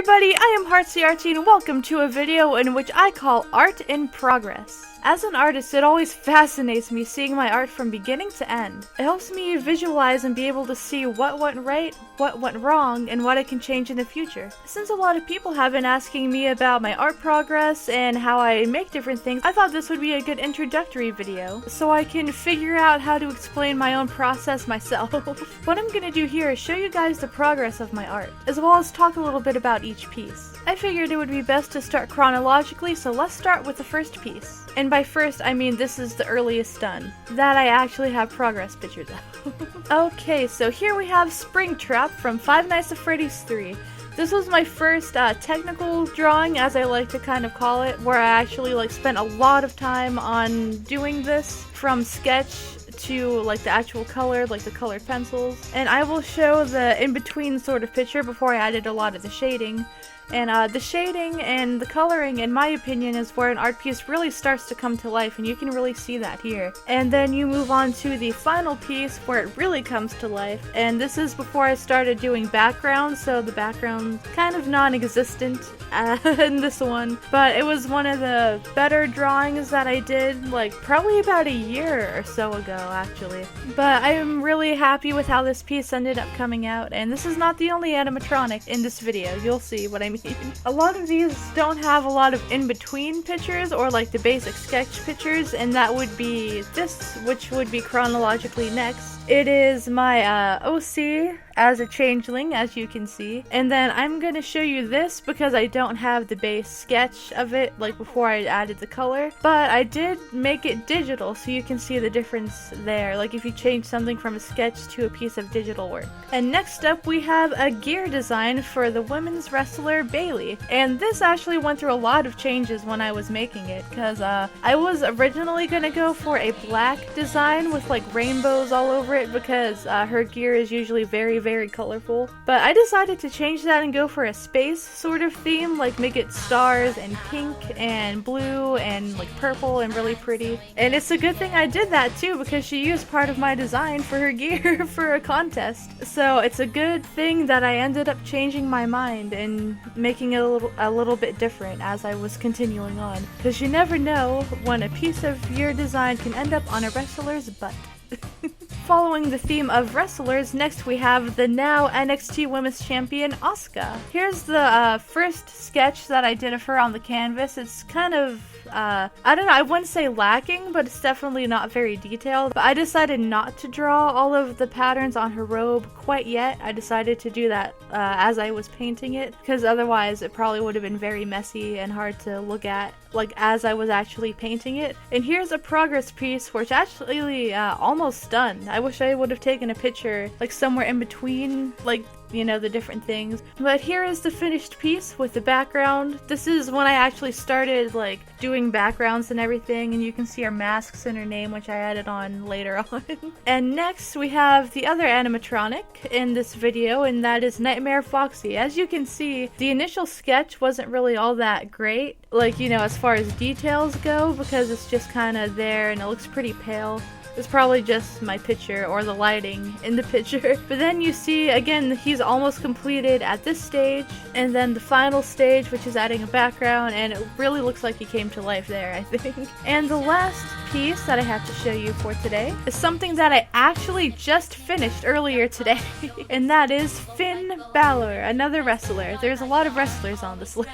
everybody, I am HeartsyArtsy and welcome to a video in which I call Art in Progress. As an artist, it always fascinates me seeing my art from beginning to end. It helps me visualize and be able to see what went right, what went wrong, and what I can change in the future. Since a lot of people have been asking me about my art progress and how I make different things, I thought this would be a good introductory video so I can figure out how to explain my own process myself. What I'm gonna do here is show you guys the progress of my art, as well as talk a little bit about each piece. I figured it would be best to start chronologically, so let's start with the first piece. And by first, I mean this is the earliest done. That I actually have progress pictures of. Okay, so here we have Springtrap from Five Nights at Freddy's 3. This was my first technical drawing, as I like to kind of call it, where I actually spent a lot of time on doing this, from sketch to the actual color, the colored pencils. And I will show the in-between sort of picture before I added a lot of the shading. And the shading and the coloring, in my opinion, is where an art piece really starts to come to life, and you can really see that here. And then you move on to the final piece where it really comes to life, and this is before I started doing backgrounds, so the background's kind of non-existent in this one. But it was one of the better drawings that I did, probably about a year or so ago, actually. But I am really happy with how this piece ended up coming out, and this is not the only animatronic in this video. You'll see what I mean. A lot of these don't have a lot of in-between pictures or the basic sketch pictures, and that would be this, which would be chronologically next. It is my OC as a changeling, as you can see. And then I'm gonna show you this because I don't have the base sketch of it before I added the color, but I did make it digital so you can see the difference there, if you change something from a sketch to a piece of digital work. And next up we have a gear design for the women's wrestler Bailey, and this actually went through a lot of changes when I was making it, because I was originally gonna go for a black design with rainbows all over it because her gear is usually very colorful, but I decided to change that and go for a space sort of theme, make it stars and pink and blue and purple and really pretty. And it's a good thing I did that too, because she used part of my design for her gear for a contest. So it's a good thing that I ended up changing my mind and making it a little bit different as I was continuing on, because you never know when a piece of your design can end up on a wrestler's butt. Following the theme of wrestlers, next we have the now NXT Women's Champion, Asuka. Here's the first sketch that I did of her on the canvas. It's kind of, I don't know, I wouldn't say lacking, but it's definitely not very detailed. But I decided not to draw all of the patterns on her robe quite yet. I decided to do that as I was painting it, because otherwise it probably would have been very messy and hard to look at as I was actually painting it. And here's a progress piece which actually almost done. I wish I would have taken a picture somewhere in between the different things. But here is the finished piece with the background. This is when I actually started doing backgrounds and everything, and you can see her masks and her name, which I added on later on. And next we have the other animatronic in this video, and that is Nightmare Foxy. As you can see, the initial sketch wasn't really all that great, as far as details go, because it's just kind of there and it looks pretty pale. It's probably just my picture or the lighting in the picture. But then you see, again, he's almost completed at this stage, and then the final stage, which is adding a background, and it really looks like he came to life there, I think. And the last piece that I have to show you for today is something that I actually just finished earlier today, and that is Finn Balor, another wrestler. There's a lot of wrestlers on this list,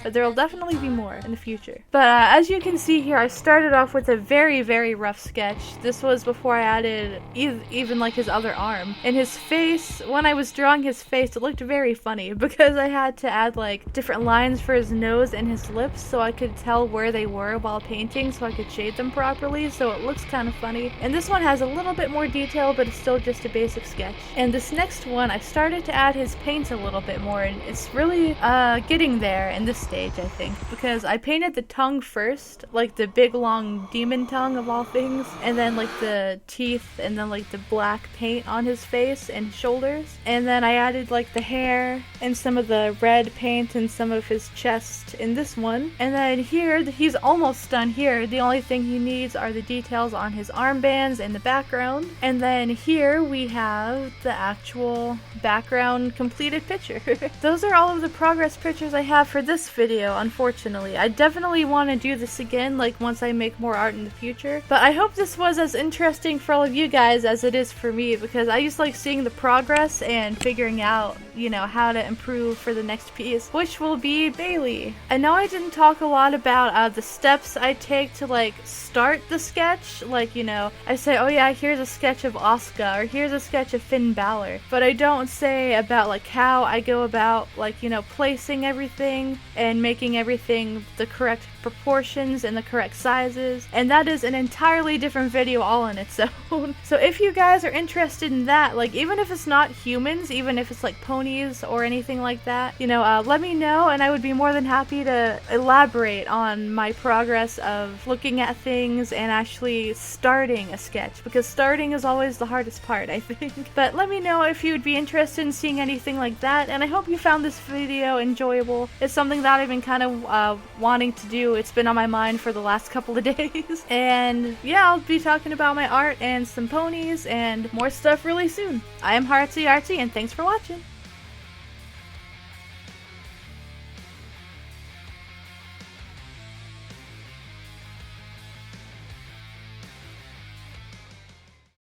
but there will definitely be more in the future. But as you can see here, I started off with a very rough sketch. This was before I added even his other arm. And his face, when I was drawing his face, it looked very funny because I had to add different lines for his nose and his lips so I could tell where they were while painting, so I could shade them properly, so it looks kind of funny. And this one has a little bit more detail, but it's still just a basic sketch. And this next one, I started to add his paint a little bit more, and it's really getting there in this stage, I think, because I painted the tongue first, the big long demon tongue of all things, and then the teeth, and then the black paint on his face and shoulders, and then I added the hair and some of the red paint and some of his chest in this one. And then here, he's almost done here. The only thing he needs these are the details on his armbands in the background. And then here we have the actual background completed picture. Those are all of the progress pictures I have for this video, unfortunately. I definitely want to do this again, like once I make more art in the future. But I hope this was as interesting for all of you guys as it is for me, because I just like seeing the progress and figuring out, you know, how to improve for the next piece, which will be Bailey. I know I didn't talk a lot about the steps I take to like start the sketch. Like, you know, I say, oh yeah, here's a sketch of Asuka, or here's a sketch of Finn Balor. But I don't say about like how I go about, like, you know, placing everything and making everything the correct proportions and the correct sizes. And that is an entirely different video all on its own. So if you guys are interested in that, like even if it's not humans, even if it's like ponies or anything like that, you know, let me know and I would be more than happy to elaborate on my progress of looking at things and actually starting a sketch, because starting is always the hardest part, I think. But let me know if you would be interested in seeing anything like that, and I hope you found this video enjoyable. It's something that I've been kind of wanting to do. It's been on my mind for the last couple of days. And yeah, I'll be talking about my art and some ponies and more stuff really soon. I am Heartsy Artsy, and thanks for watching.